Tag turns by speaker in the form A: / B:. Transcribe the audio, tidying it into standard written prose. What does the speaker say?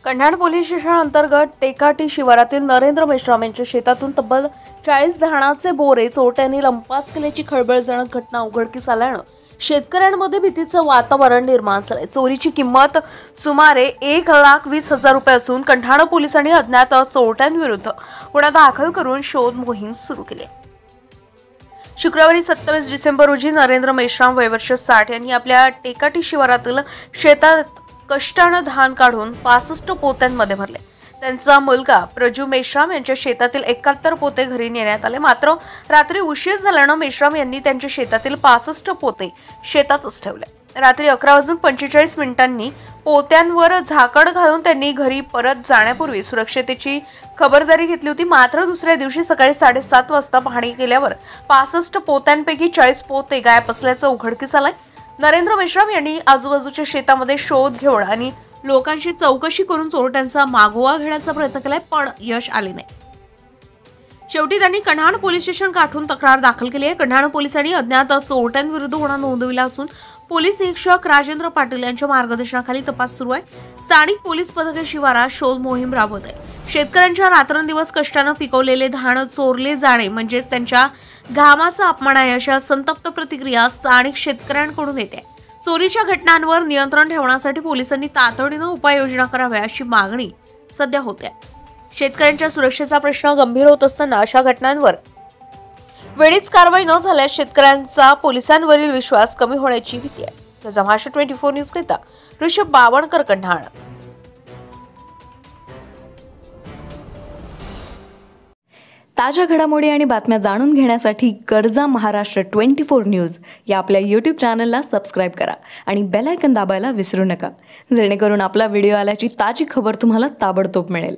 A: कन्हाड police station अंतर्गत टेकाटी शिवारातील नरेंद्र मेश्राम यांच्या शेतातून तब्बल 40 धानाचे बोरे चोरट्यांनी लंपास केल्याची खळबळजनक घटना उघडकीस आल्यानं शेतकऱ्यांमध्ये भीतीचं वातावरण निर्माण झालंय। चोरीची किंमत सुमारे 1,20,000 रुपये असून कन्हाड पोलिसांनी अज्ञात चोरट्यांविरुद्ध गुन्हा दाखल करून शोध मोहीम सुरू केली आहे। शुक्रवारी 27 डिसेंबर रोजी नरेंद्र मेश्राम वय वर्ष 60 यांनी आपल्या टेकाटी शिवारातील शेतात कष्टानं धान काढून 65 पोत्यांमध्ये भरले। त्यांचा मुलगा प्रजू मेश्राम यांच्या शेतातील 71 पोते घरी नेण्यात आले। मात्र रात्री उशीर झाल्यानं मेश्राम यांनी त्यांच्या शेतातील 65 पोते शेतातच ठेवले। रात्री 11:45 पोत्यांवर झाकण घालून त्यांनी घरी परत जाण्यापूर्वी सुरक्षतेची खबरदारी घेतली होती। मात्र दुसऱ्या दिवशी सकाळी 7:30 वाजता पाहणी केल्यावर 65 पोत्यांपैकी 40 पोते गायब असल्याचं उघडकीस आलंय। नरेंद्र मेश्राम यांनी आजूबाजूच्या शेतामध्ये शोध घेऊन आणि लोकांशी चौकशी करून चोरट्यांचा मागोवा घेण्याचा प्रयत्न केलाय, पण यश आले नाही। शेवटी त्यांनी कन्हाड पोलीस स्टेशन गाठून तक्रार दाखल केली आहे। कन्हाड पोलिसांनी अज्ञात चोरट्यांविरुद्ध गुन्हा नोंदविला असून पोलीस निरीक्षक राजेंद्र पाटील यांच्या मार्गदर्शनाखाली तपास सुरू आहे। स्थानिक पोलीस पथके शिवारात शोध मोहीम राबवत आहे। शेतकऱ्यांच्या रात्रंदिवस कष्टानं पिकवलेले धान चोरले जाणे म्हणजेच त्यांच्या घामाचा अपमान आहे, अशा संतप्त प्रतिक्रिया स्थानिक शेतकऱ्यांकडून येते। चोरीच्या घटनांवर नियंत्रण ठेवण्यासाठी पोलिसांनी तातडीनं उपाययोजना कराव्या अशी मागणी सध्या होते। शेतकऱ्यांच्या सुरक्षेचा प्रश्न गंभीर होत असताना अशा घटनांवर वेळीच कारवाई न झाल्यास शेतकऱ्यांचा पोलिसांवरील विश्वास कमी होण्याची भीती आहे। महाराष्ट्र 24 न्यूज करिता ऋषभ बावणकर, कन्हाड।
B: ताज्या घडामोडी आणि बातम्या जाणून घेण्यासाठी गरजा महाराष्ट्र 24 न्यूज या आपल्या YouTube चॅनलला सबस्क्राईब करा आणि बेल आयकॉन दाबायला विसरू नका, जेणेकरून आपला व्हिडिओ आल्याची ताजी खबर तुम्हाला ताबडतोब मिळेल।